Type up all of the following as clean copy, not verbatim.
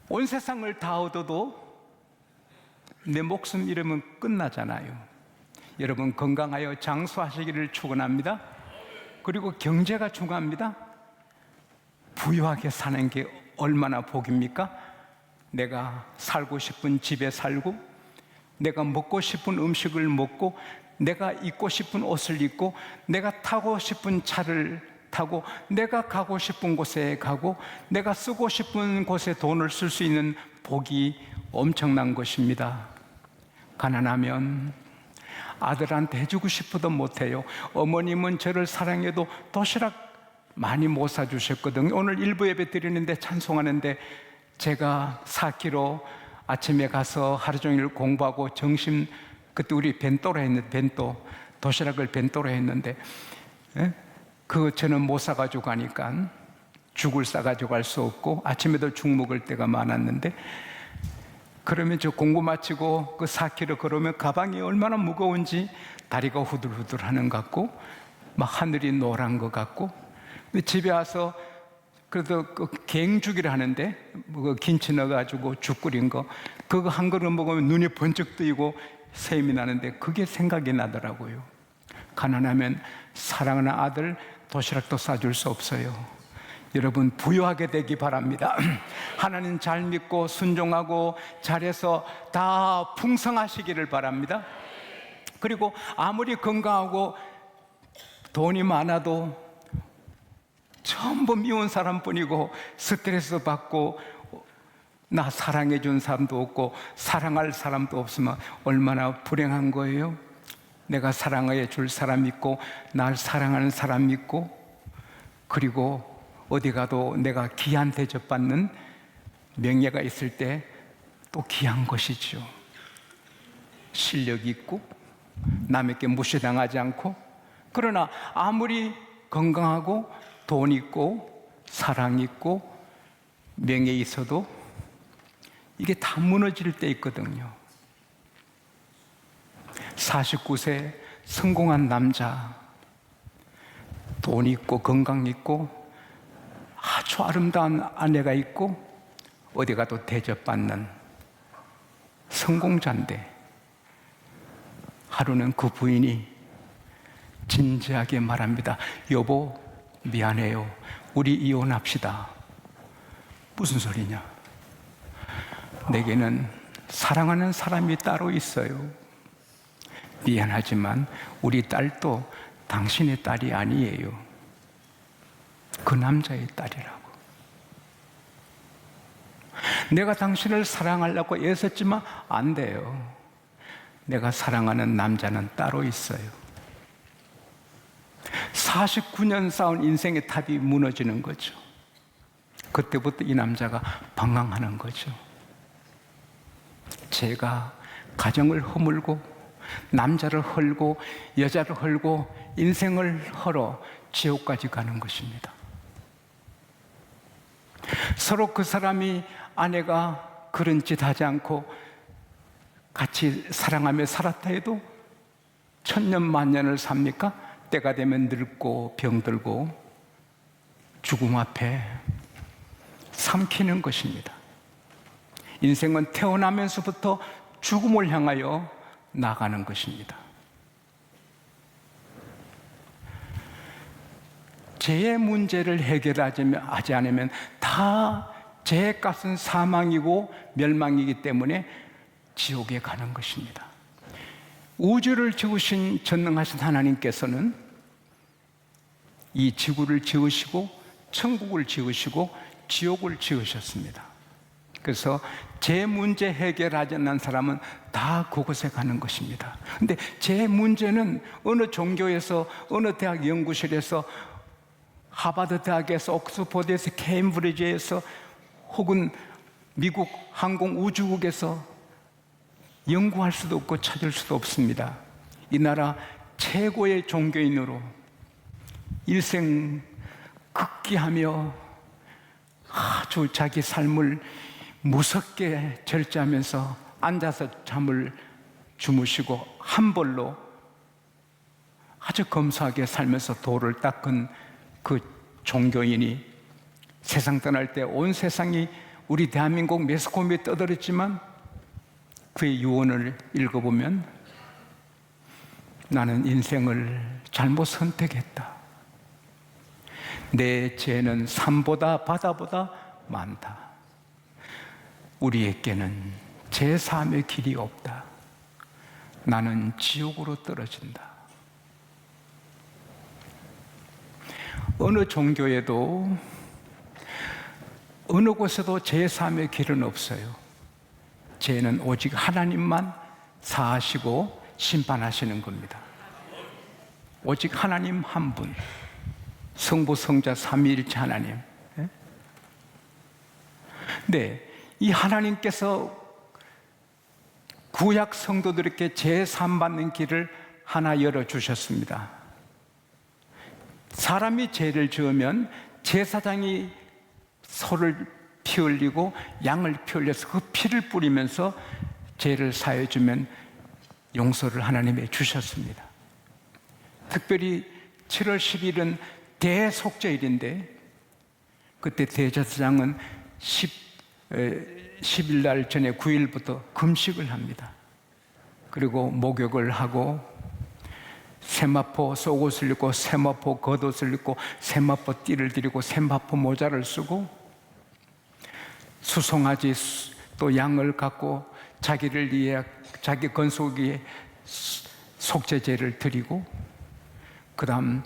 온 세상을 다 얻어도 내 목숨 잃으면 끝나잖아요. 여러분, 건강하여 장수하시기를 축원합니다. 그리고 경제가 중요합니다. 부유하게 사는 게 얼마나 복입니까? 내가 살고 싶은 집에 살고, 내가 먹고 싶은 음식을 먹고, 내가 입고 싶은 옷을 입고, 내가 타고 싶은 차를 타고, 내가 가고 싶은 곳에 가고, 내가 쓰고 싶은 곳에 돈을 쓸 수 있는 복이 엄청난 것입니다. 가난하면 아들한테 해주고 싶어도 못해요. 어머님은 저를 사랑해도 도시락 많이 못 사주셨거든요. 오늘 일부 예배 드리는데 찬송하는데 제가 4km 아침에 가서 하루 종일 공부하고 점심, 그때 우리 벤또라 했는데, 벤또 도시락을 벤또라 했는데 그거 저는 못 사가지고 가니까 죽을 싸가지고 갈 수 없고, 아침에도 죽 먹을 때가 많았는데, 그러면 저 공부 마치고 그 4km 걸으면 가방이 얼마나 무거운지 다리가 후들후들 하는 것 같고 막 하늘이 노란 것 같고, 근데 집에 와서 그래도 그 갱죽이라 하는데 그 김치 넣어가지고 죽 끓인 거, 그거 한 그릇 먹으면 눈이 번쩍 뜨이고 샘이 나는데 그게 생각이 나더라고요. 가난하면 사랑하는 아들 도시락도 싸줄 수 없어요. 여러분, 부유하게 되기 바랍니다. 하나님 잘 믿고 순종하고 잘해서 다 풍성하시기를 바랍니다. 그리고 아무리 건강하고 돈이 많아도 전부 미운 사람뿐이고 스트레스 받고 나 사랑해 준 사람도 없고 사랑할 사람도 없으면 얼마나 불행한 거예요. 내가 사랑해 줄 사람 있고 날 사랑하는 사람 있고, 그리고 어디 가도 내가 귀한 대접받는 명예가 있을 때 또 귀한 것이죠. 실력이 있고 남에게 무시당하지 않고. 그러나 아무리 건강하고 돈 있고 사랑 있고 명예 있어도 이게 다 무너질 때 있거든요. 49세 성공한 남자, 돈 있고 건강 있고 아주 아름다운 아내가 있고 어디 가도 대접받는 성공자인데, 하루는 그 부인이 진지하게 말합니다. 여보, 미안해요. 우리 이혼합시다. 무슨 소리냐? 내게는 사랑하는 사람이 따로 있어요. 미안하지만 우리 딸도 당신의 딸이 아니에요. 그 남자의 딸이라고. 내가 당신을 사랑하려고 애썼지만 안 돼요. 내가 사랑하는 남자는 따로 있어요. 49년 쌓은 인생의 탑이 무너지는 거죠. 그때부터 이 남자가 방황하는 거죠. 제가 가정을 허물고 남자를 헐고 여자를 헐고 인생을 헐어 지옥까지 가는 것입니다. 서로 그 사람이, 아내가 그런 짓 하지 않고 같이 사랑하며 살았다 해도 천년 만년을 삽니까? 때가 되면 늙고 병들고 죽음 앞에 삼키는 것입니다. 인생은 태어나면서부터 죽음을 향하여 나가는 것입니다. 죄의 문제를 해결하지 않으면 다 죄의 값은 사망이고 멸망이기 때문에 지옥에 가는 것입니다. 우주를 지으신 전능하신 하나님께서는 이 지구를 지으시고 천국을 지으시고 지옥을 지으셨습니다. 그래서 제 문제 해결하지 않는 사람은 다 그곳에 가는 것입니다. 근데 제 문제는 어느 종교에서, 어느 대학 연구실에서, 하버드 대학에서, 옥스퍼드에서, 케임브리지에서, 혹은 미국 항공우주국에서 연구할 수도 없고 찾을 수도 없습니다. 이 나라 최고의 종교인으로 일생 극기하며 아주 자기 삶을 무섭게 절제하면서 앉아서 잠을 주무시고 한 벌로 아주 검소하게 살면서 도를 닦은 그 종교인이 세상 떠날 때 온 세상이 우리 대한민국 매스컴에 떠들었지만 그의 유언을 읽어보면 나는 인생을 잘못 선택했다. 내 죄는 산보다 바다보다 많다. 우리에게는 제3의 길이 없다. 나는 지옥으로 떨어진다. 어느 종교에도 어느 곳에도 제3의 길은 없어요. 죄는 오직 하나님만 사하시고 심판하시는 겁니다. 오직 하나님 한 분, 성부, 성자, 삼위일체 하나님. 네, 이 하나님께서 구약 성도들에게 제3 받는 길을 하나 열어주셨습니다. 사람이 죄를 지으면 제사장이 소를 피 흘리고 양을 피 흘려서 그 피를 뿌리면서 죄를 사해주면 용서를 하나님이 주셨습니다. 특별히 7월 10일은 대속죄일인데 그때 대제사장은 10일 날 전에 9일부터 금식을 합니다. 그리고 목욕을 하고 세마포 속옷을 입고 세마포 겉옷을 입고 세마포 띠를 들이고 세마포 모자를 쓰고 수송아지 또 양을 갖고 자기를 위해 자기 건속에 속죄제를 드리고 그 다음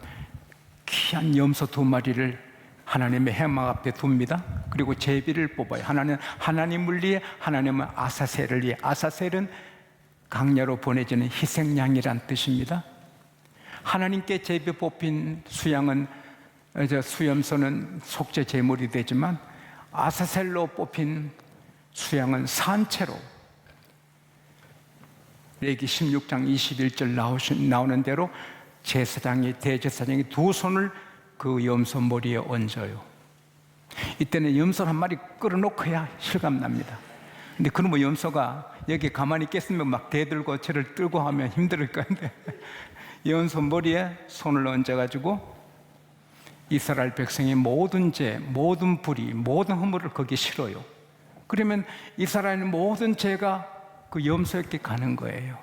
귀한 염소 2마리를 하나님의 회막 앞에 둡니다. 그리고 제비를 뽑아요. 하나는 하나님을 위해, 하나님은 아사셀을 위해. 아사셀은 강야로 보내지는 희생양이란 뜻입니다. 하나님께 제비 뽑힌 수염소는 속죄 제물이 되지만 아사셀로 뽑힌 수양은 산채로 레기 16장 21절 나오는 대로 대제사장이 2손을 그 염소 머리에 얹어요. 이때는 염소 한 마리 끌어놓고야 실감납니다. 근데 그러면 염소가 여기 가만히 있겠으면 막 대들고 저를 들고 하면 힘들 건데 염소 머리에 손을 얹어가지고 이스라엘 백성의 모든 죄, 모든 불의, 모든 허물을 거기에 실어요. 그러면 이스라엘의 모든 죄가 그 염소에게 가는 거예요.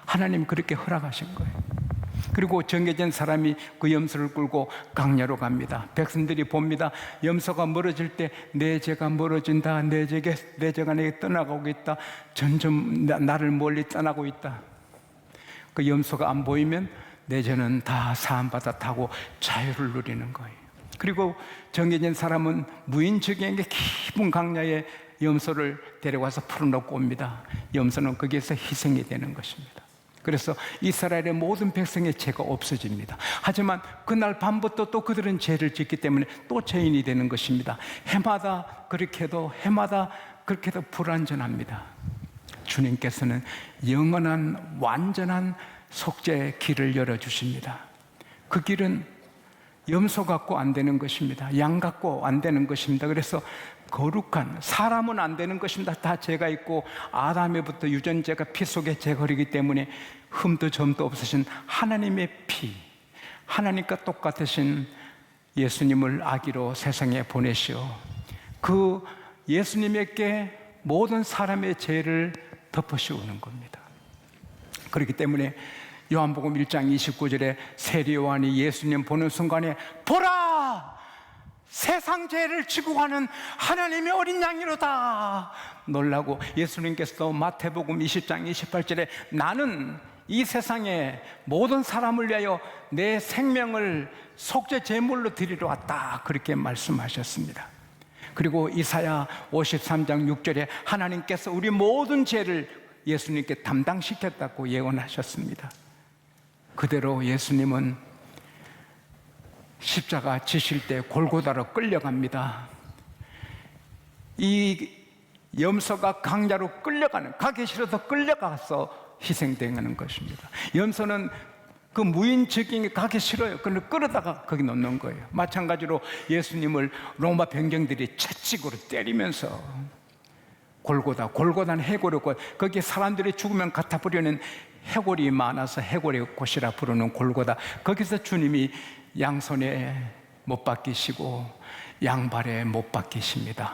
하나님 그렇게 허락하신 거예요. 그리고 정해진 사람이 그 염소를 끌고 강야로 갑니다. 백성들이 봅니다. 염소가 멀어질 때 내 죄가 멀어진다. 내 죄가 내게 떠나가고 있다. 점점 나를 멀리 떠나고 있다. 그 염소가 안 보이면 내 죄는 다 사함받아 타고 자유를 누리는 거예요. 그리고 정해진 사람은 무인적인 깊은 강야에 염소를 데려와서 풀어놓고 옵니다. 염소는 거기에서 희생이 되는 것입니다. 그래서 이스라엘의 모든 백성의 죄가 없어집니다. 하지만 그날 밤부터 또 그들은 죄를 짓기 때문에 또 죄인이 되는 것입니다. 해마다 그렇게 해도 불완전합니다. 주님께서는 영원한 완전한 속죄의 길을 열어주십니다. 그 길은 염소 갖고 안 되는 것입니다. 양 갖고 안 되는 것입니다. 그래서 거룩한 사람은 안 되는 것입니다. 다 죄가 있고 아담에부터 유전자가 피 속에 죄거리기 때문에 흠도 점도 없으신 하나님의 피, 하나님과 똑같으신 예수님을 아기로 세상에 보내시오. 그 예수님에게 모든 사람의 죄를 덮으시오는 겁니다. 그렇기 때문에 요한복음 1장 29절에 세리 요한이 예수님 보는 순간에 보라! 세상 죄를 지고 가는 하나님의 어린 양이로다 놀라고, 예수님께서도 마태복음 20장 28절에 나는 이 세상의 모든 사람을 위하여 내 생명을 속죄 제물로 드리러 왔다 그렇게 말씀하셨습니다. 그리고 이사야 53장 6절에 하나님께서 우리 모든 죄를 예수님께 담당시켰다고 예언하셨습니다. 그대로 예수님은 십자가 지실 때 골고다로 끌려갑니다. 이 염소가 강야로 가기 싫어서 끌려가서 희생되는 것입니다. 염소는 그 무인적인 가기 싫어요. 그걸 끌어다가 거기 놓는 거예요. 마찬가지로 예수님을 로마 병정들이 채찍으로 때리면서 골고다는 해골이고, 거기에 사람들이 죽으면 갖다 버리는 해골이 많아서 해골의 곳이라 부르는 골고다, 거기서 주님이 양손에 못 박히시고 양발에 못 박히십니다.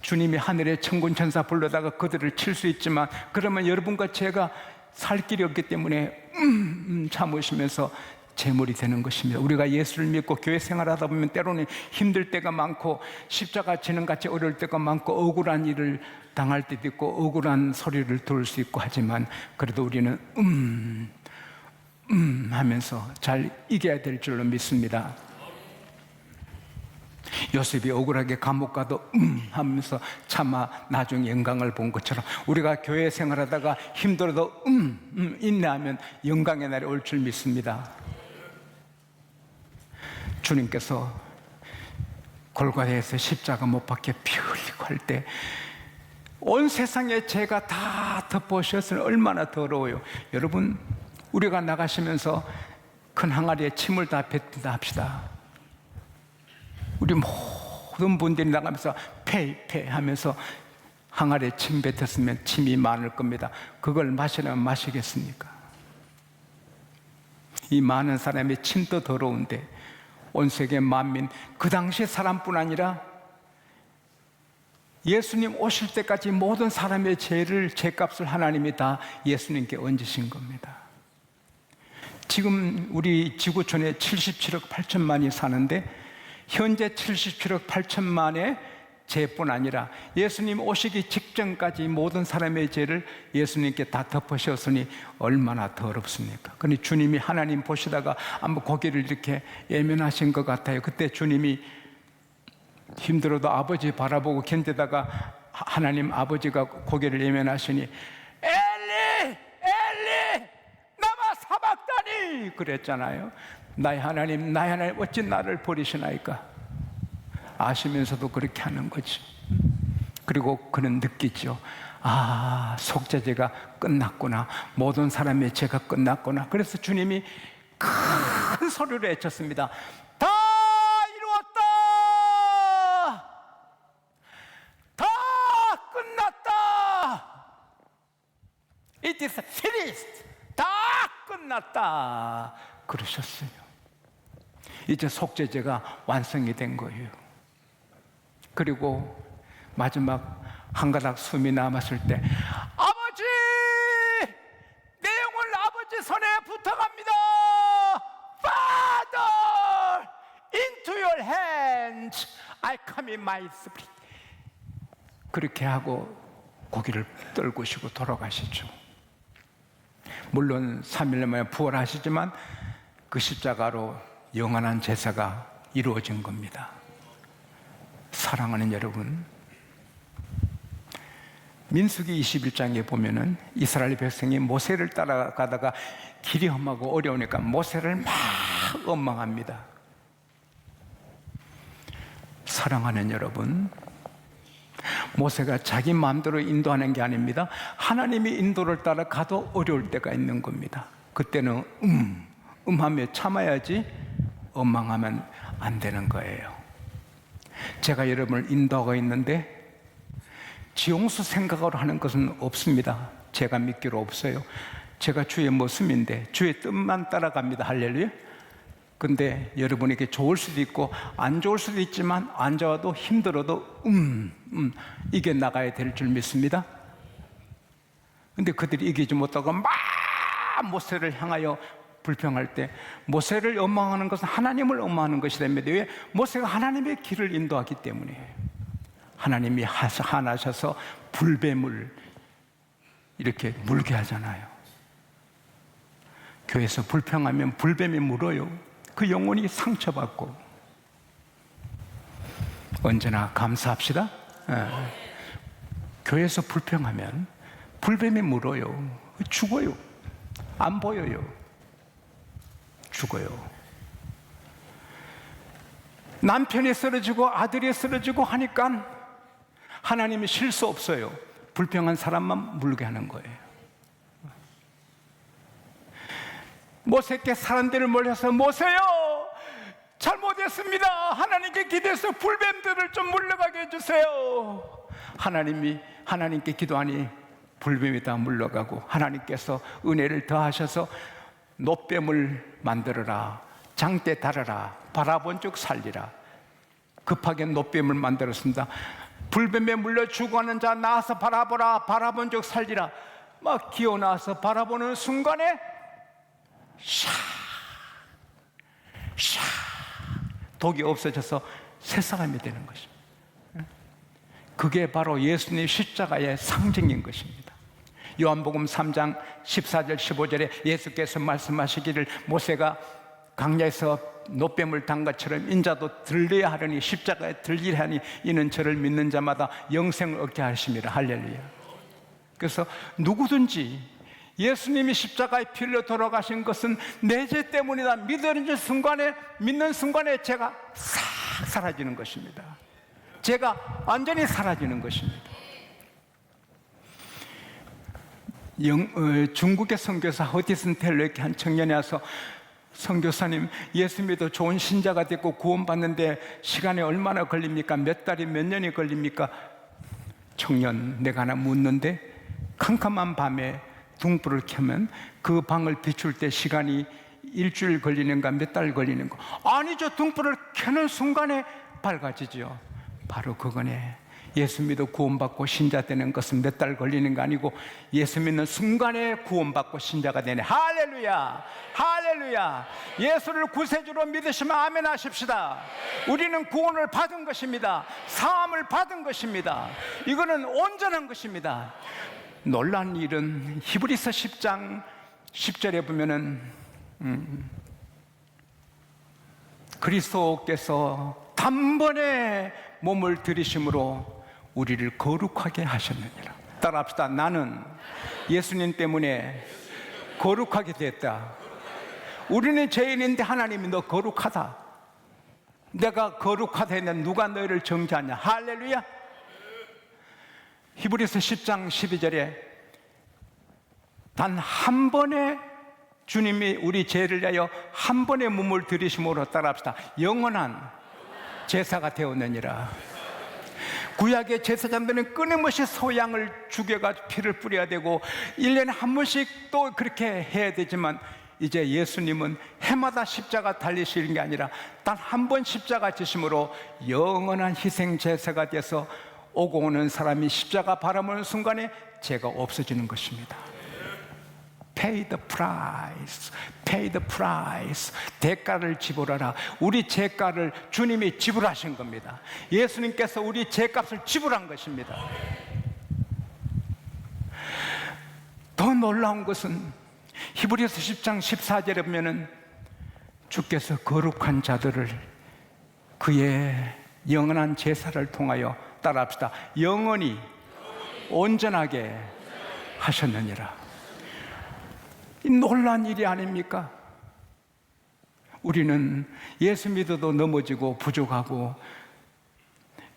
주님이 하늘의 천군 천사 불러다가 그들을 칠 수 있지만, 그러면 여러분과 제가 살 길이 없기 때문에 참으시면서 제물이 되는 것입니다. 우리가 예수를 믿고 교회 생활하다 보면 때로는 힘들 때가 많고 십자가 지는 같이 어려울 때가 많고 억울한 일을 당할 때도 있고 억울한 소리를 들을 수 있고 하지만, 그래도 우리는 하면서 잘 이겨야 될 줄로 믿습니다. 요셉이 억울하게 감옥 가도 하면서 차마 나중에 영광을 본 것처럼, 우리가 교회 생활하다가 힘들어도 인내하면 영광의 날이 올 줄 믿습니다. 주님께서 골고다에서 십자가 못 박혀 피 흘리고 할 때 온 세상의 죄가 다 덮어주셨으니 얼마나 더러워요. 여러분, 우리가 나가시면서 큰 항아리에 침을 다 뱉다 합시다. 우리 모든 분들이 나가면서 페이페 하면서 항아리에 침 뱉었으면 침이 많을 겁니다. 그걸 마시려면 마시겠습니까? 이 많은 사람의 침도 더러운데 온 세계 만민, 그 당시 사람뿐 아니라 예수님 오실 때까지 모든 사람의 죄값을 하나님이 다 예수님께 얹으신 겁니다. 지금 우리 지구촌에 77억 8천만이 사는데 현재 77억 8천만의 죄뿐 아니라 예수님 오시기 직전까지 모든 사람의 죄를 예수님께 다 덮으셨으니 얼마나 더럽습니까? 그런데 주님이 하나님 보시다가 한번 고개를 이렇게 예면하신 것 같아요. 그때 주님이 힘들어도 아버지 바라보고 견디다가 하나님 아버지가 고개를 예면하시니 엘리 엘리 나마 사박다니 그랬잖아요. 나의 하나님 나의 하나님 어찌 나를 버리시나이까? 아시면서도 그렇게 하는 거지. 그리고 그는 느끼죠. 아, 속죄제가 끝났구나. 모든 사람의 죄가 끝났구나. 그래서 주님이 큰 소리로 외쳤습니다. 다 이루었다. 다 끝났다. It is finished. 다 끝났다. 그러셨어요. 이제 속죄제가 완성이 된 거예요. 그리고 마지막 한 가닥 숨이 남았을 때 아버지! 내 영을 아버지 손에 부탁합니다. Father! Into your hands I commit my spirit. 그렇게 하고 고기를 떨구시고 돌아가시죠. 물론 3일 만에 부활하시지만 그 십자가로 영원한 제사가 이루어진 겁니다. 사랑하는 여러분, 민수기 21장에 보면은 이스라엘 백성이 모세를 따라가다가 길이 험하고 어려우니까 모세를 막 원망합니다. 사랑하는 여러분, 모세가 자기 마음대로 인도하는 게 아닙니다. 하나님이 인도를 따라 가도 어려울 때가 있는 겁니다. 그때는 하며 참아야지 원망하면 안 되는 거예요. 제가 여러분을 인도하고 있는데 지용수 생각으로 하는 것은 없습니다. 제가 믿기로 없어요. 제가 주의 모습인데 주의 뜻만 따라갑니다. 할렐루야. 근데 여러분에게 좋을 수도 있고 안 좋을 수도 있지만 안 좋아도 힘들어도 이겨 나가야 될 줄 믿습니다. 근데 그들이 이기지 못하고 막 모세를 향하여 불평할 때 모세를 원망하는 것은 하나님을 원망하는 것이 됩니다. 왜? 모세가 하나님의 길을 인도하기 때문에. 하나님이 하나셔서 불뱀을 이렇게 물게 하잖아요. 교회에서 불평하면 불뱀이 물어요. 그 영혼이 상처받고. 언제나 감사합시다. 교회에서 불평하면 불뱀이 물어요. 죽어요. 안 보여요. 죽어요. 남편이 쓰러지고 아들이 쓰러지고 하니까 하나님이 실수 없어요. 불평한 사람만 물게 하는 거예요. 모세께 사람들을 몰려서 모세요, 잘못했습니다. 하나님께 기도해서 불뱀들을 좀 물러가게 해주세요. 하나님께 기도하니 불뱀이 다 물러가고 하나님께서 은혜를 더하셔서 노뱀을 만들어라. 장대 달아라, 바라본 적 살리라. 급하게 노뱀을 만들었습니다. 불뱀에 물려 죽어가는 자 나와서 바라보라, 바라본 적 살리라. 막 기어 나와서 바라보는 순간에 샤 독이 없어져서 새 사람이 되는 것입니다. 그게 바로 예수님 십자가의 상징인 것입니다. 요한복음 3장 14절 15절에 예수께서 말씀하시기를 모세가 강야에서 노뱀을 단 것처럼 인자도 들려야 하려니 십자가에 들리려 하니 이는 저를 믿는 자마다 영생을 얻게 하십니다. 할렐루야. 그래서 누구든지 예수님이 십자가에 피 흘려 돌아가신 것은 내 죄 때문이다 믿는 순간에 죄가 싹 사라지는 것입니다. 죄가 완전히 사라지는 것입니다. 중국의 선교사 허디슨 텔러 이렇게 한 청년이 와서 선교사님, 예수 믿어 좋은 신자가 됐고 구원받는데 시간이 얼마나 걸립니까? 몇 달이 몇 년이 걸립니까? 청년, 내가 하나 묻는데 캄캄한 밤에 등불을 켜면 그 방을 비출 때 시간이 일주일 걸리는가 몇 달 걸리는가? 아니죠. 등불을 켜는 순간에 밝아지죠. 바로 그거네. 예수 믿어 구원받고 신자 되는 것은 몇 달 걸리는 거 아니고 예수 믿는 순간에 구원받고 신자가 되네. 할렐루야, 할렐루야. 예수를 구세주로 믿으시면 아멘 하십시다. 우리는 구원을 받은 것입니다. 사함을 받은 것입니다. 이거는 온전한 것입니다. 놀란 일은 히브리서 10장 10절에 보면은 그리스도께서 단번에 몸을 들이심으로 우리를 거룩하게 하셨느니라. 따라합시다. 나는 예수님 때문에 거룩하게 됐다. 우리는 죄인인데 하나님이 너 거룩하다. 내가 거룩하다 했는데 누가 너희를 정죄하냐. 할렐루야. 히브리서 10장 12절에 단 한 번에 주님이 우리 죄를 위하여 한 번의 몸을 들이심으로 따라합시다. 영원한 제사가 되었느니라. 구약의 제사장들은 끊임없이 소양을 죽여가지고 피를 뿌려야 되고 1년에 한 번씩 또 그렇게 해야 되지만 이제 예수님은 해마다 십자가 달리시는 게 아니라 단 한 번 십자가 지심으로 영원한 희생 제사가 돼서 오고 오는 사람이 십자가 바라보는 순간에 죄가 없어지는 것입니다. Pay the price, pay the price. 대가를 지불하라. 우리 죄가를 주님이 지불하신 겁니다. 예수님께서 우리 죄값을 지불한 것입니다. 더 놀라운 것은 히브리서 10장 14절에 보면은 주께서 거룩한 자들을 그의 영원한 제사를 통하여 따라합시다. 영원히 온전하게 하셨느니라. 이 놀라운 일이 아닙니까? 우리는 예수 믿어도 넘어지고 부족하고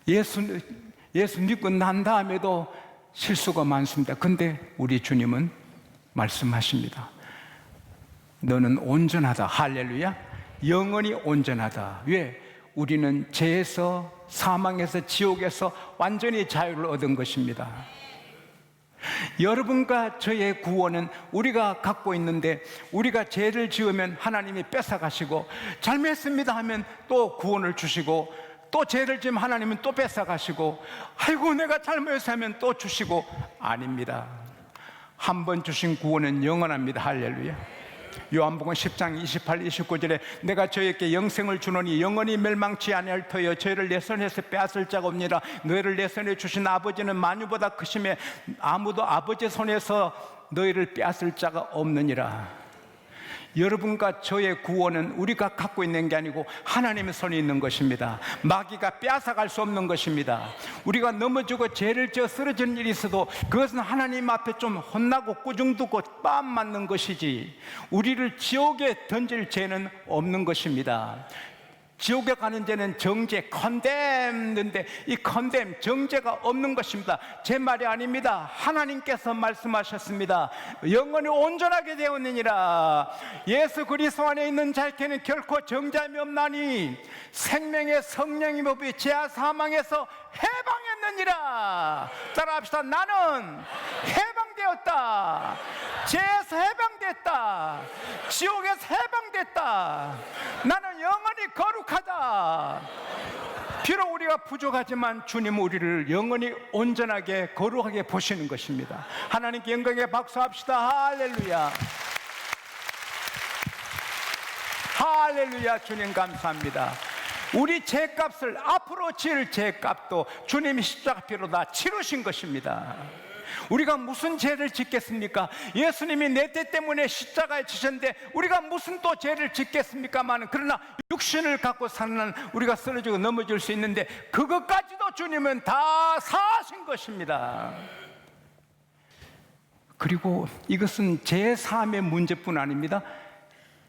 예수 믿고 난 다음에도 실수가 많습니다. 근데 우리 주님은 말씀하십니다. 너는 온전하다. 할렐루야. 영원히 온전하다. 왜? 우리는 죄에서 사망에서 지옥에서 완전히 자유를 얻은 것입니다. 여러분과 저의 구원은 우리가 갖고 있는데 우리가 죄를 지으면 하나님이 뺏어가시고 잘못했습니다 하면 또 구원을 주시고 또 죄를 지으면 하나님은 또 뺏어가시고 아이고 내가 잘못했어 하면 또 주시고 아닙니다. 한 번 주신 구원은 영원합니다. 할렐루야. 요한복음 10장 28, 29절에 내가 저에게 영생을 주노니 영원히 멸망치 아니할 터여 저희를 내 손에서 빼앗을 자가 없니라. 너희를 내 손에 주신 아버지는 만유보다 크심에 아무도 아버지 손에서 너희를 빼앗을 자가 없느니라. 여러분과 저의 구원은 우리가 갖고 있는 게 아니고 하나님의 손에 있는 것입니다. 마귀가 빼앗아갈 수 없는 것입니다. 우리가 넘어지고 죄를 지어 쓰러지는 일이 있어도 그것은 하나님 앞에 좀 혼나고 꾸중두고 뺨 맞는 것이지 우리를 지옥에 던질 죄는 없는 것입니다. 지옥에 가는 죄는 정죄, 컨뎀인데 이 컨뎀, 정죄가 없는 것입니다. 제 말이 아닙니다. 하나님께서 말씀하셨습니다. 영원히 온전하게 되었느니라. 예수 그리스도 안에 있는 자에게는 결코 정죄함이 없나니 생명의 성령의 법이 죄와 사망에서 해방했느니라. 따라합시다. 나는 해방되었다. 죄에서 해방되었다. 해방됐다. 지옥에서 해방됐다. 나는 영원히 거룩하다. 비록 우리가 부족하지만 주님 우리를 영원히 온전하게 거룩하게 보시는 것입니다. 하나님께 영광에 박수합시다. 할렐루야. 할렐루야. 주님 감사합니다. 우리 죄값을, 앞으로 지을 죄값도 주님이 십자가피로 다 치르신 것입니다. 우리가 무슨 죄를 짓겠습니까? 예수님이 내 죄 때문에 십자가에 지셨는데 우리가 무슨 또 죄를 짓겠습니까만, 그러나 육신을 갖고 사는 한 우리가 쓰러지고 넘어질 수 있는데 그것까지도 주님은 다 사하신 것입니다. 그리고 이것은 죄사함의 문제뿐 아닙니다.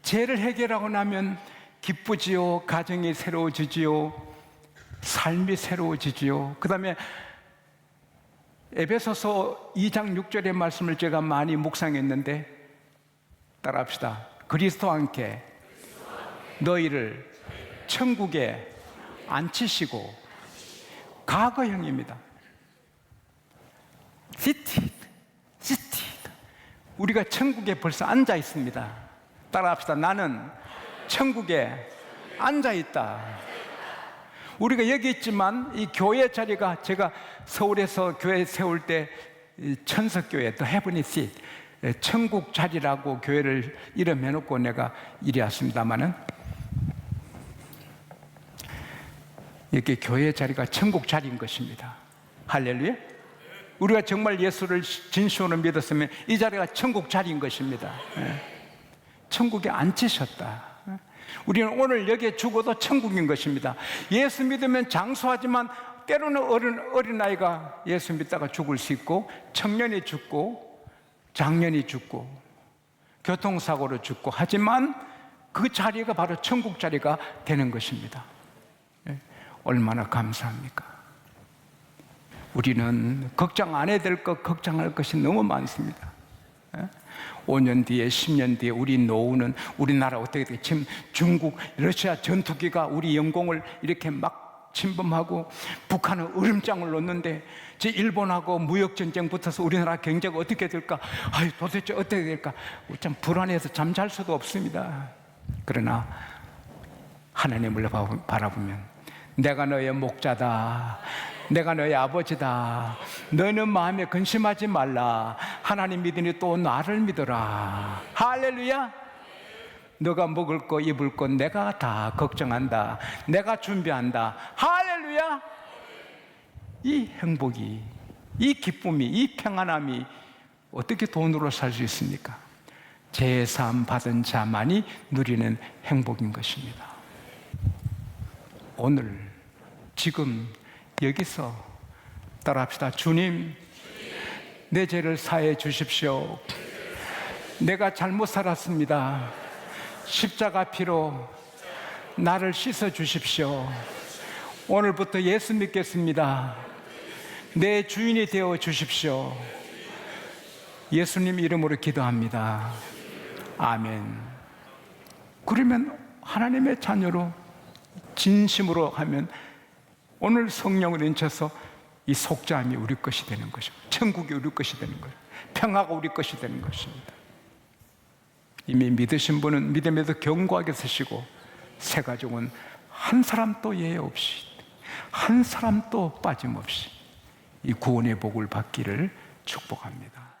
죄를 해결하고 나면 기쁘지요, 가정이 새로워지지요, 삶이 새로워지지요. 그 다음에 에베소서 2장 6절의 말씀을 제가 많이 묵상했는데 따라합시다. 그리스도와 함께 너희를 천국에 앉히시고, 과거형입니다. seated. 우리가 천국에 벌써 앉아 있습니다. 따라합시다. 나는 천국에 앉아 있다. 우리가 여기 있지만 이 교회 자리가, 제가 서울에서 교회 세울 때 천석교회, 또 헤븐이 시, 천국 자리라고 교회를 이름 해놓고 내가 이리 왔습니다마는, 이렇게 교회 자리가 천국 자리인 것입니다. 할렐루야. 우리가 정말 예수를 진심으로 믿었으면 이 자리가 천국 자리인 것입니다. 천국에 앉히셨다. 우리는 오늘 여기에 죽어도 천국인 것입니다. 예수 믿으면 장수하지만 때로는 어린아이가 예수 믿다가 죽을 수 있고, 청년이 죽고, 장년이 죽고, 교통사고로 죽고, 하지만 그 자리가 바로 천국 자리가 되는 것입니다. 얼마나 감사합니까? 우리는 걱정 안 해야 될 것, 걱정할 것이 너무 많습니다. 5년 뒤에, 10년 뒤에 우리 노후는, 우리나라 어떻게 돼? 지금 중국, 러시아 전투기가 우리 영공을 이렇게 막 침범하고, 북한은 으름장을 놓는데, 제 일본하고 무역전쟁 붙어서 우리나라 경제가 어떻게 될까? 아유, 도대체 어떻게 될까? 참 불안해서 잠잘 수도 없습니다. 그러나 하나님을 바라보면, 내가 너의 목자다, 내가 너의 아버지다, 너는 마음에 근심하지 말라, 하나님 믿으니 또 나를 믿어라. 할렐루야. 너가 먹을 거 입을 거 내가 다 걱정한다, 내가 준비한다. 할렐루야. 이 행복이, 이 기쁨이, 이 평안함이 어떻게 돈으로 살 수 있습니까? 제사함 받은 자만이 누리는 행복인 것입니다. 오늘 지금 여기서 따라합시다. 주님, 내 죄를 사해 주십시오. 내가 잘못 살았습니다. 십자가 피로 나를 씻어 주십시오. 오늘부터 예수 믿겠습니다. 내 주인이 되어 주십시오. 예수님 이름으로 기도합니다. 아멘. 그러면 하나님의 자녀로 진심으로 하면 오늘 성령을 인쳐서 이 속죄함이 우리 것이 되는 것이고, 천국이 우리 것이 되는 것이고, 평화가 우리 것이 되는 것입니다. 이미 믿으신 분은 믿음에도 견고하게 서시고, 새 가족은 한 사람도 예외 없이, 한 사람도 빠짐없이 이 구원의 복을 받기를 축복합니다.